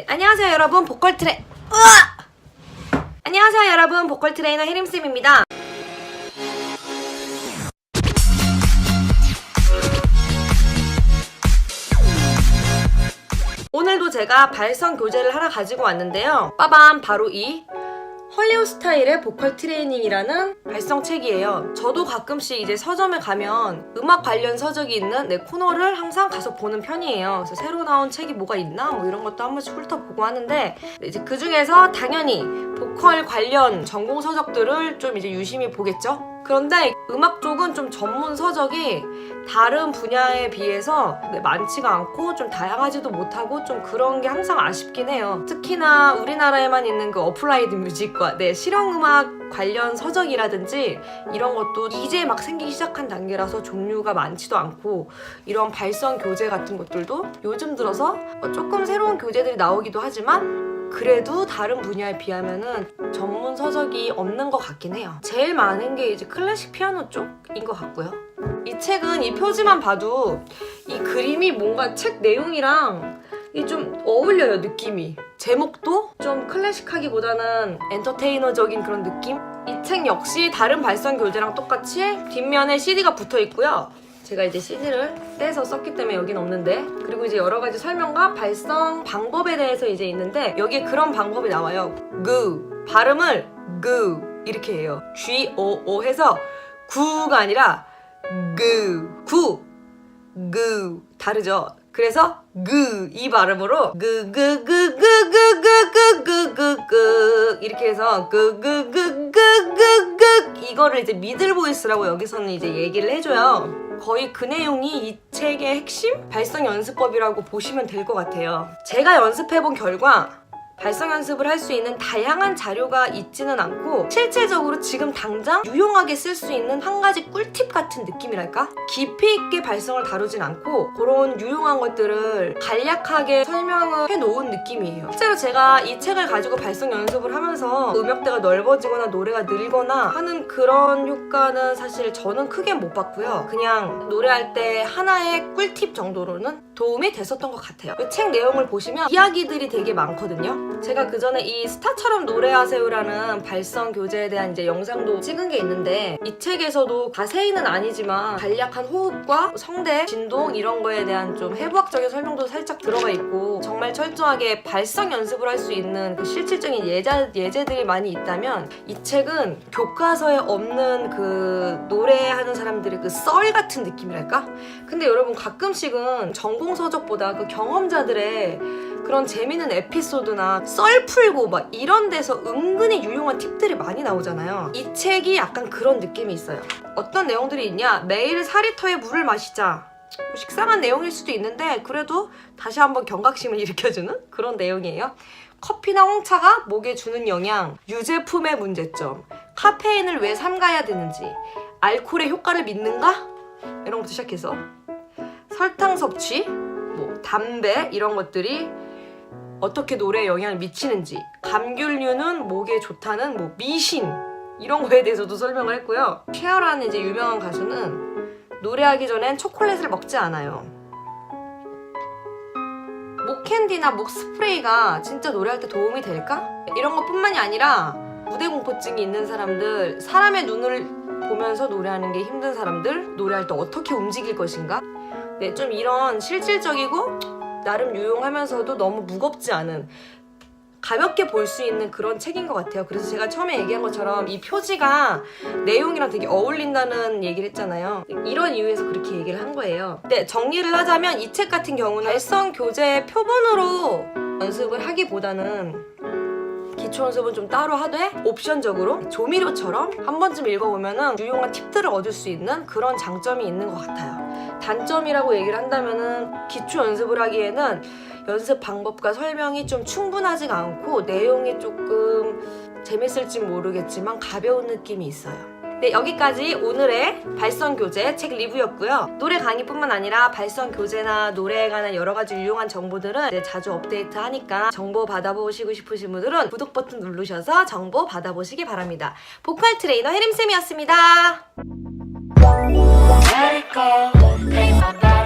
네, 안녕하세요 여러분, 안녕하세요 여러분, 보컬 트레이너 혜림쌤입니다. 오늘도 제가 발성 교재를 하나 가지고 왔는데요. 빠밤! 바로 이 헐리우드 스타일의 보컬 트레이닝이라는 발성 책이에요. 저도 가끔씩 이제 서점에 가면 음악 관련 서적이 있는 코너를 항상 가서 보는 편이에요. 그래서 새로 나온 책이 뭐가 있나 뭐 이런 것도 한 번씩 훑어보고 하는데, 이제 그 중에서 당연히 보컬 관련 전공 서적들을 좀 이제 유심히 보겠죠. 그런데 음악 쪽은 좀 전문 서적이 다른 분야에 비해서 많지가 않고 좀 다양하지도 못하고 좀 그런 게 항상 아쉽긴 해요. 특히나 우리나라에만 있는 그 어플라이드 뮤직과 실용음악 관련 서적이라든지 이런 것도 이제 막 생기기 시작한 단계라서 종류가 많지도 않고, 이런 발성 교재 같은 것들도 요즘 들어서 조금 새로운 교재들이 나오기도 하지만 그래도 다른 분야에 비하면은 전문 서적이 없는 것 같긴 해요. 제일 많은 게 이제 클래식 피아노 쪽인 것 같고요. 이 책은 이 표지만 봐도 이 그림이 뭔가 책 내용이랑 좀 어울려요, 느낌이. 제목도 좀 클래식하기보다는 엔터테이너적인 그런 느낌? 이 책 역시 다른 발성 교재랑 똑같이 뒷면에 CD가 붙어 있고요. 제가 이제 CD를 떼서 썼기 때문에 여긴 없는데, 그리고 이제 여러 가지 설명과 발성 방법에 대해서 이제 있는데, 여기에 그런 방법이 나와요. 그 발음을 그 이렇게 해요. G-O-O 해서 구가 아니라 구 다르죠. 그래서 이 발음으로 이렇게 해서 이거를 이제 미들 보이스라고 여기서는 이제 얘기를 해줘요. 거의 그 내용이 이 책의 핵심 발성 연습법이라고 보시면 될 것 같아요. 제가 연습해본 결과 발성 연습을 할 수 있는 다양한 자료가 있지는 않고, 실제적으로 지금 당장 유용하게 쓸 수 있는 한 가지 꿀팁 같은 느낌이랄까? 깊이 있게 발성을 다루진 않고 그런 유용한 것들을 간략하게 설명을 해놓은 느낌이에요. 실제로 제가 이 책을 가지고 발성 연습을 하면서 음역대가 넓어지거나 노래가 늘거나 하는 그런 효과는 사실 저는 크게 못 봤고요. 그냥 노래할 때 하나의 꿀팁 정도로는 도움이 됐었던 것 같아요. 이 책 내용을 보시면 이야기들이 되게 많거든요. 제가 그 전에 이 스타처럼 노래하세요라는 발성 교재에 대한 이제 영상도 찍은 게 있는데, 이 책에서도 자세히는 아니지만 간략한 호흡과 성대, 진동 이런 거에 대한 좀 해부학적인 설명도 살짝 들어가 있고, 정말 철저하게 발성 연습을 할 수 있는 그 실질적인 예제들이 많이 있다면, 이 책은 교과서에 없는 그 노래하는 사람들의 그 썰 같은 느낌이랄까? 근데 여러분, 가끔씩은 전공 서적보다 그 경험자들의 그런 재밌는 에피소드나 썰 풀고 막 이런 데서 은근히 유용한 팁들이 많이 나오잖아요. 이 책이 약간 그런 느낌이 있어요. 어떤 내용들이 있냐? 매일 4리터의 물을 마시자. 식상한 내용일 수도 있는데 그래도 다시 한번 경각심을 일으켜주는 그런 내용이에요. 커피나 홍차가 목에 주는 영향, 유제품의 문제점, 카페인을 왜 삼가야 되는지, 알코올의 효과를 믿는가? 이런 것부터 시작해서 설탕 섭취, 담배 이런 것들이 어떻게 노래에 영향을 미치는지, 감귤류는 목에 좋다는 미신 이런 거에 대해서도 설명을 했고요. 쉐어라는 이제 유명한 가수는 노래하기 전엔 초콜릿을 먹지 않아요. 목 캔디나 목 스프레이가 진짜 노래할 때 도움이 될까? 이런 것뿐만이 아니라 무대 공포증이 있는 사람들, 사람의 눈을 보면서 노래하는 게 힘든 사람들, 노래할 때 어떻게 움직일 것인가? 좀 이런 실질적이고 나름 유용하면서도 너무 무겁지 않은, 가볍게 볼 수 있는 그런 책인 것 같아요. 그래서 제가 처음에 얘기한 것처럼 이 표지가 내용이랑 되게 어울린다는 얘기를 했잖아요. 이런 이유에서 그렇게 얘기를 한 거예요. 근데 정리를 하자면 이 책 같은 경우는 발성 교재 표본으로 연습을 하기보다는 기초 연습은 좀 따로 하되 옵션적으로 조미료처럼 한 번쯤 읽어보면 유용한 팁들을 얻을 수 있는 그런 장점이 있는 것 같아요. 단점이라고 얘기를 한다면은 기초 연습을 하기에는 연습 방법과 설명이 좀 충분하지가 않고 내용이 조금 재밌을지 모르겠지만 가벼운 느낌이 있어요. 네, 여기까지 오늘의 발성 교재 책 리뷰였고요. 노래 강의뿐만 아니라 발성 교재나 노래에 관한 여러 가지 유용한 정보들은 자주 업데이트하니까 정보 받아보시고 싶으신 분들은 구독 버튼 누르셔서 정보 받아보시기 바랍니다. 보컬 트레이너 혜림쌤이었습니다. Let it go, pay my back.